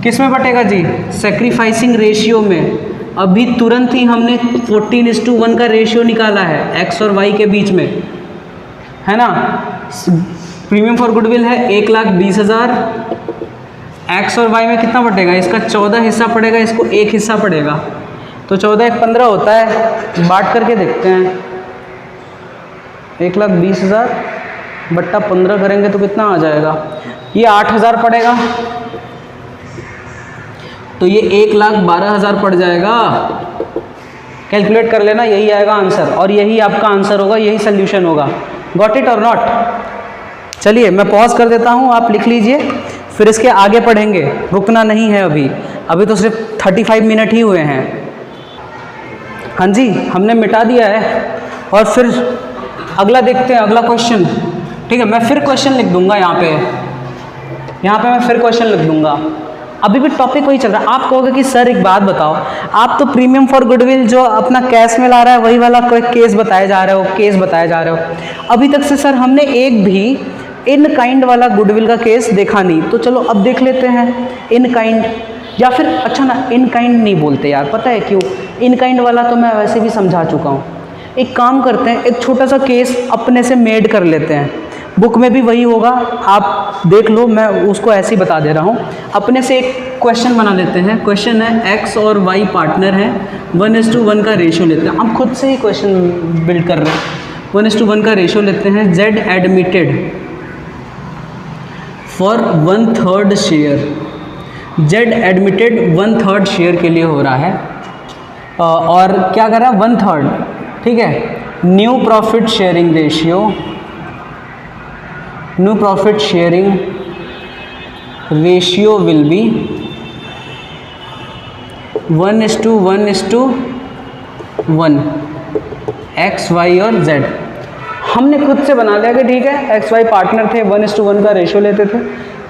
किस में बटेगा जी, सैक्रिफाइसिंग रेशियो में। अभी तुरंत ही हमने 14:1 का रेशियो निकाला है एक्स और वाई के बीच में, है ना। प्रीमियम फॉर गुडविल है 1,20,000, एक्स और वाई में कितना बटेगा, इसका 14 हिस्सा पड़ेगा, इसको 1 हिस्सा पड़ेगा, तो 14 1 15 होता है, बांट करके देखते हैं। 1,20,000 बट्टा 15 करेंगे तो कितना आ जाएगा, ये 8,000 पड़ेगा, तो ये 1,12,000 पड़ जाएगा। कैलकुलेट कर लेना, यही आएगा आंसर, और यही आपका आंसर होगा, यही सोल्यूशन होगा। गॉट इट और नॉट? चलिए मैं पॉज कर देता हूँ, आप लिख लीजिए, फिर इसके आगे पढ़ेंगे, रुकना नहीं है अभी, अभी तो सिर्फ 35 मिनट ही हुए हैं। हाँ जी, हमने मिटा दिया है, और फिर अगला देखते हैं, अगला क्वेश्चन। ठीक है, मैं फिर क्वेश्चन लिख दूंगा यहाँ पे मैं फिर क्वेश्चन लिख दूंगा। अभी भी टॉपिक वही चल रहा है। आप कहोगे कि सर एक बात बताओ, आप तो प्रीमियम फॉर गुडविल जो अपना कैश में ला रहा है वही वाला कोई केस बताए जा रहे हो, अभी तक से सर हमने एक भी इन काइंड वाला गुडविल का केस देखा नहीं। तो चलो अब देख लेते हैं इन काइंड, या फिर अच्छा ना, इन काइंड नहीं बोलते यार, पता है क्यों, इन काइंड वाला तो मैं वैसे भी समझा चुका हूँ। एक काम करते हैं, एक छोटा सा केस अपने से मेड कर लेते हैं, बुक में भी वही होगा, आप देख लो, मैं उसको ऐसे ही बता दे रहा हूँ। अपने से एक क्वेश्चन बना लेते हैं। क्वेश्चन है एक्स और वाई पार्टनर हैं, 1:1 का रेशियो लेते हैं। हम खुद से ही क्वेश्चन बिल्ड कर रहे हैं। 1:1 का रेशियो लेते हैं। Z admitted for 1/3 share, Z admitted 1/3 share के लिए हो रहा है, और क्या कर रहा है, 1/3, ठीक है। New profit sharing ratio, new profit sharing ratio will be 1:1:1, X Y और जेड। हमने खुद से बना लिया कि ठीक है, एक्स वाई पार्टनर थे, 1:1 का रेशियो लेते थे,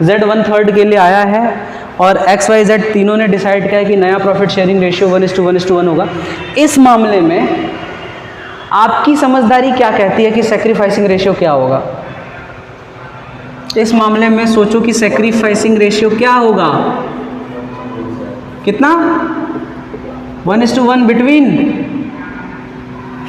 जेड 1/3 के लिए आया है, और एक्स वाई जेड तीनों ने डिसाइड किया है कि नया प्रॉफिट शेयरिंग रेशियो 1:1:1 होगा। इस मामले में आपकी समझदारी क्या कहती है कि सैक्रिफाइसिंग रेशियो क्या होगा? इस मामले में सोचो कि सैक्रिफाइसिंग रेशियो क्या होगा, कितना, 1:1 बिटवीन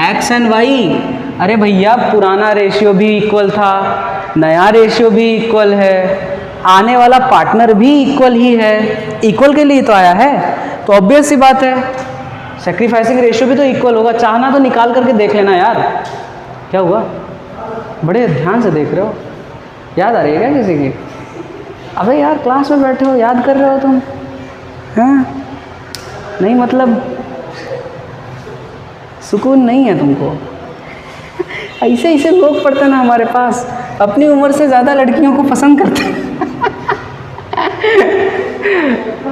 एक्स एंड वाई। अरे भैया, पुराना रेशियो भी इक्वल था, नया रेशियो भी इक्वल है, आने वाला पार्टनर भी इक्वल ही है, इक्वल के लिए तो आया है, तो ऑब्वियस सी बात है सैक्रिफाइसिंग रेशियो भी तो इक्वल होगा। चाहना तो निकाल करके देख लेना यार। क्या हुआ, बड़े ध्यान से देख रहे हो, याद आ रही है क्या किसी की? अबे यार, क्लास में बैठे हो, याद कर रहे हो तुम, हाँ? नहीं मतलब सुकून नहीं है तुमको। ऐसे ऐसे लोग पढ़ते ना हमारे पास, अपनी उम्र से ज़्यादा लड़कियों को पसंद करते हैं।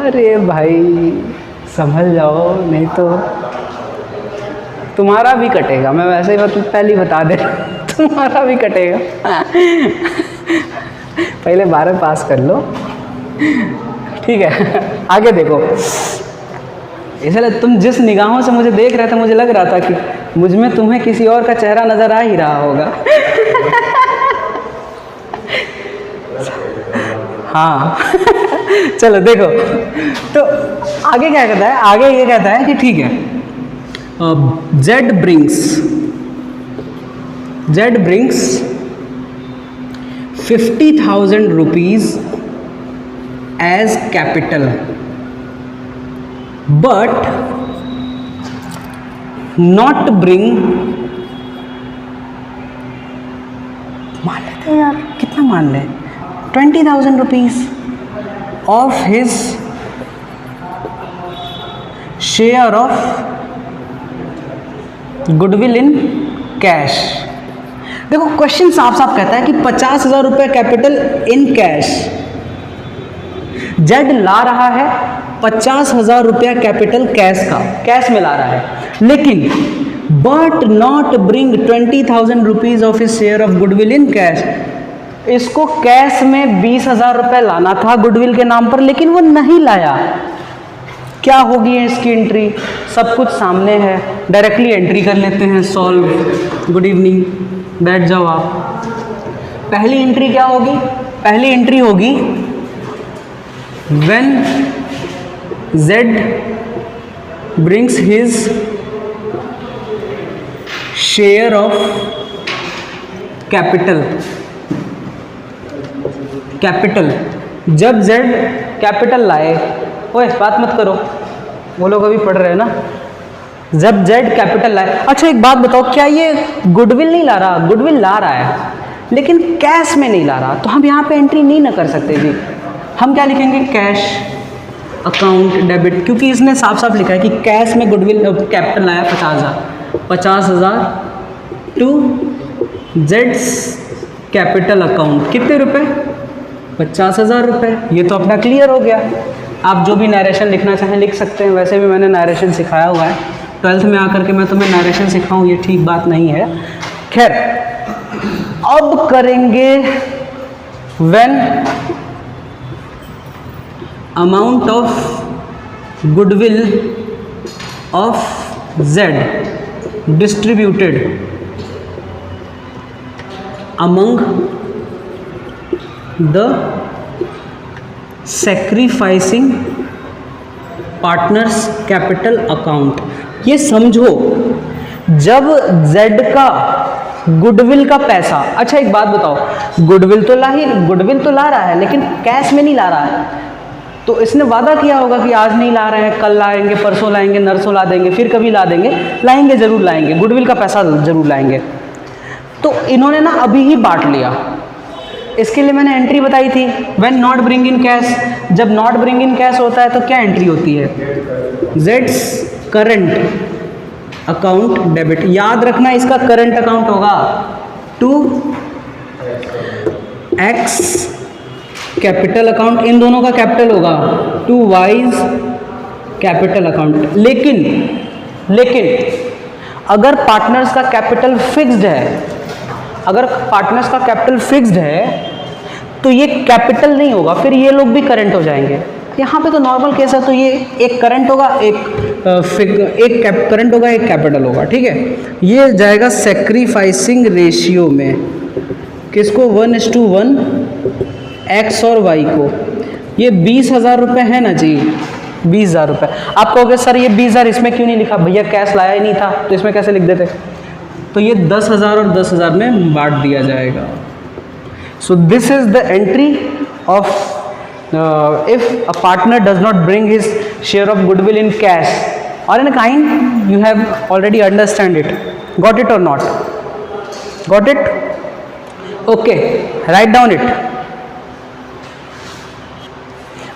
अरे भाई संभल जाओ, नहीं तो तुम्हारा भी कटेगा। मैं वैसे ही पहले ही बता दे, तुम्हारा भी कटेगा। पहले 12 पास कर लो, ठीक है। आगे देखो, इसलिए तुम जिस निगाहों से मुझे देख रहे थे, मुझे लग रहा था कि मुझ में तुम्हें किसी और का चेहरा नजर आ ही रहा होगा। हाँ। चलो देखो, तो आगे क्या कहता है, आगे ये कहता है कि ठीक है, Z brings 50,000 rupees as capital, but not bring, मान लेते हैं यार, कितना मान लें, 20,000 rupees of his share of goodwill in cash. देखो क्वेश्चन साफ साफ कहता है कि 50,000 रुपये कैपिटल इन कैश, जेड ला रहा है 50,000 रुपया कैपिटल कैश का, कैश में ला रहा है, लेकिन but not bring 20,000 rupees of his share of goodwill in cash. इसको कैश में 20,000 रुपये लाना था गुडविल के नाम पर, लेकिन वो नहीं लाया। क्या होगी इसकी एंट्री? सब कुछ सामने है, डायरेक्टली एंट्री कर लेते हैं। सॉल्व। गुड इवनिंग, बैठ जाओ आप। पहली एंट्री क्या होगी? पहली एंट्री होगी when Z brings his share of capital, जब Z कैपिटल लाए, ओए बात मत करो, वो लोग अभी पढ़ रहे हैं ना। जब Z कैपिटल लाए, अच्छा एक बात बताओ, क्या ये गुडविल नहीं ला रहा? गुडविल ला रहा है लेकिन कैश में नहीं ला रहा, तो हम यहाँ पे एंट्री नहीं ना कर सकते जी। हम क्या लिखेंगे? कैश अकाउंट डेबिट, क्योंकि इसने साफ साफ लिखा है कि कैश में गुडविल कैपिटल लाया 50,000 टू जेड्स कैपिटल अकाउंट। कितने रुपए? 50,000 रुपये। ये तो अपना क्लियर हो गया। आप जो भी नरेशन लिखना चाहें लिख सकते हैं, वैसे भी मैंने नरेशन सिखाया हुआ है। 12th में आकर के मैं तुम्हें नरेशन सिखाऊं ये ठीक बात नहीं है। खैर, अब करेंगे when amount of goodwill of Z distributed among the sacrificing partners capital account. ये समझो, जब Z का गुडविल का पैसा, अच्छा एक बात बताओ, गुडविल तो ला रहा है लेकिन कैश में नहीं ला रहा है, तो इसने वादा किया होगा कि आज नहीं ला रहे हैं, कल लाएंगे, परसों लाएंगे, नरसों ला देंगे, फिर कभी ला देंगे, लाएंगे जरूर लाएंगे, गुडविल का पैसा जरूर लाएंगे। तो इन्होंने ना अभी ही बांट लिया। इसके लिए मैंने एंट्री बताई थी, when not bring in cash. जब नॉट ब्रिंग इन कैश होता है तो क्या एंट्री होती है? Jades current account debit. याद रखना इसका करंट अकाउंट होगा टू एक्स कैपिटल अकाउंट, इन दोनों का कैपिटल होगा टू वाइज कैपिटल अकाउंट। लेकिन अगर पार्टनर्स का कैपिटल फिक्स्ड है, तो ये कैपिटल नहीं होगा, फिर ये लोग भी करंट हो जाएंगे। यहाँ पे तो नॉर्मल केस है, तो ये एक करंट होगा, एक करंट होगा, एक कैपिटल होगा, ठीक है। ये जाएगा सैक्रिफाइसिंग रेशियो में, किसको? 1:1 एक्स और वाई को। ये 20,000 रुपये है ना जी, 20,000 रुपये। आप कहोगे सर ये 20,000 इसमें क्यों नहीं लिखा? भैया कैश लाया ही नहीं था, तो इसमें कैसे लिख देते? तो ये 10,000 और 10,000 में बांट दिया जाएगा। So this is the entry of if a partner does not bring his share of goodwill in cash or in kind, you have already understand it. Got it or not? Got it? Okay, write down it.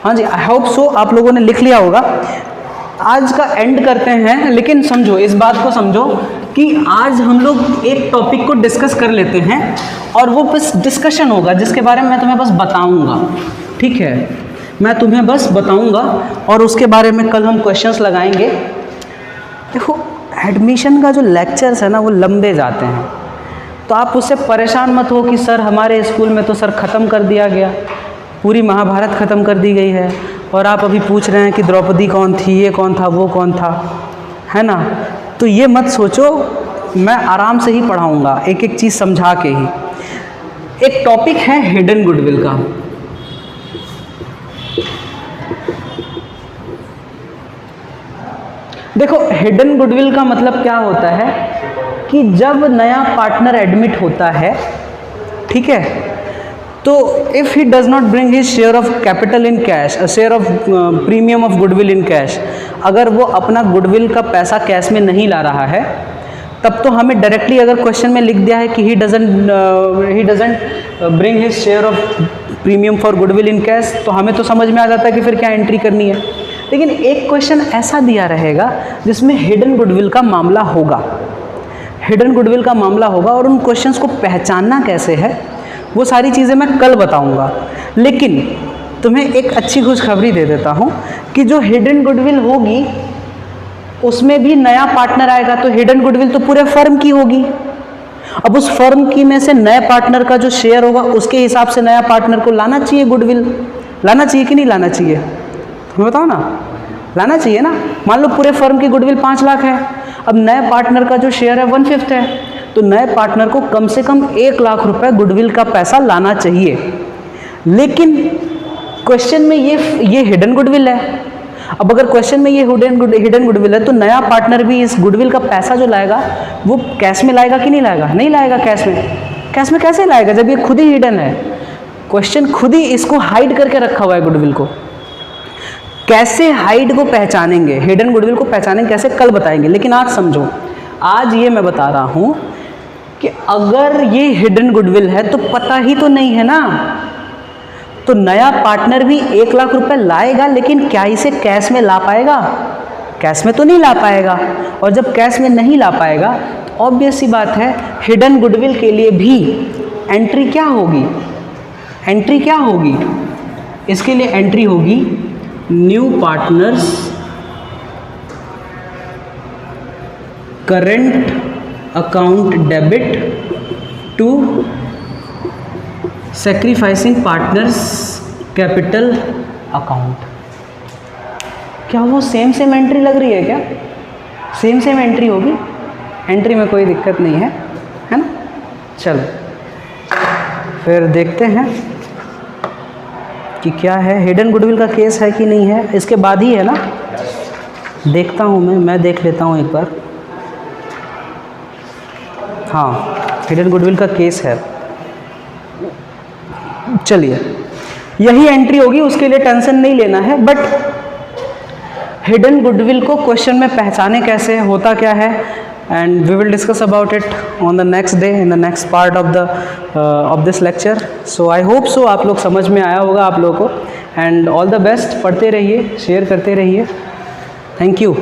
हाँ जी, आई hope so आप लोगों ने लिख लिया होगा। आज का and करते हैं, लेकिन समझो, इस बात को समझो कि आज हम लोग एक टॉपिक को डिस्कस कर लेते हैं और वो बस डिस्कशन होगा जिसके बारे में मैं तुम्हें बस बताऊंगा, ठीक है। मैं तुम्हें बस बताऊंगा और उसके बारे में कल हम क्वेश्चंस लगाएंगे। देखो, एडमिशन का जो लेक्चर्स है ना वो लंबे जाते हैं, तो आप उससे परेशान मत हो कि सर हमारे स्कूल में तो सर ख़त्म कर दिया गया, पूरी महाभारत ख़त्म कर दी गई है, और आप अभी पूछ रहे हैं कि द्रौपदी कौन थी, ये कौन था, वो कौन था, है ना। तो ये मत सोचो, मैं आराम से ही पढ़ाऊँगा, एक एक चीज़ समझा के ही। एक टॉपिक है हिडन गुडविल का। देखो, हिडन गुडविल का मतलब क्या होता है कि जब नया पार्टनर एडमिट होता है, ठीक है, तो if he does not bring his share of capital in cash, share of premium of goodwill in cash, अगर वो अपना गुडविल का पैसा कैश में नहीं ला रहा है, तब तो हमें डायरेक्टली अगर क्वेश्चन में लिख दिया है कि he doesn't bring his share of premium for goodwill in cash, तो हमें तो समझ में आ जाता है कि फिर क्या एंट्री करनी है। लेकिन एक क्वेश्चन ऐसा दिया रहेगा जिसमें हिडन गुडविल का मामला होगा, हिडन गुडविल का मामला होगा, और उन क्वेश्चंस को पहचानना कैसे है वो सारी चीज़ें मैं कल बताऊंगा। लेकिन तुम्हें एक अच्छी खुशखबरी दे देता हूँ कि जो हिडन गुडविल होगी उसमें भी नया पार्टनर आएगा, तो हिडन गुडविल तो पूरे फर्म की होगी। अब उस फर्म की में से नए पार्टनर का जो शेयर होगा उसके हिसाब से नया पार्टनर को लाना चाहिए, गुडविल लाना चाहिए कि नहीं लाना चाहिए, तुम्हें बताओ ना, लाना चाहिए ना। मान लो पूरे फर्म की गुडविल 5 लाख है, अब नए पार्टनर का जो शेयर है 1/5 है, तो नए पार्टनर को कम से कम 1 लाख रुपए गुडविल का पैसा लाना चाहिए। लेकिन क्वेश्चन में ये हिडन गुडविल है। अब अगर क्वेश्चन में ये हिडन गुडविल है तो नया पार्टनर भी इस गुडविल का पैसा जो लाएगा वो कैश में लाएगा कि नहीं लाएगा, नहीं लाएगा कैश में। कैश में कैसे लाएगा जब ये खुद ही हिडन है, क्वेश्चन खुद ही इसको हाइड करके रखा हुआ है गुडविल को। कैसे हाइड को पहचानेंगे, हिडन गुडविल को पहचानेंगे कैसे, कल बताएंगे। लेकिन आज समझो, आज ये मैं बता रहा हूँ कि अगर ये हिडन गुडविल है तो पता ही तो नहीं है ना, तो नया पार्टनर भी 1 लाख रुपए लाएगा, लेकिन क्या इसे कैश में ला पाएगा, कैश में तो नहीं ला पाएगा। और जब कैश में नहीं ला पाएगा तो ऑब्वियस सी बात है हिडन गुडविल के लिए भी एंट्री क्या होगी, एंट्री क्या होगी, इसके लिए एंट्री होगी new partners current account debit to sacrificing partners capital account. क्या वो सेम एंट्री लग रही है क्या, सेम एंट्री होगी, एंट्री में कोई दिक्कत नहीं है, है ना। चलो फिर देखते हैं कि क्या है, हिडन गुडविल का केस है कि नहीं है, इसके बाद ही है ना, देखता हूँ मैं देख लेता हूँ एक बार। हाँ, हिडन गुडविल का केस है। चलिए यही एंट्री होगी, उसके लिए टेंशन नहीं लेना है। बट हिडन गुडविल को क्वेश्चन में पहचाने कैसे, होता क्या है, and we will discuss about it on the next day in the next part of this lecture. So I hope so आप लोग समझ में आया होगा आप लोगों को, एंड ऑल द बेस्ट, पढ़ते रहिए, शेयर करते रहिए। Thank you.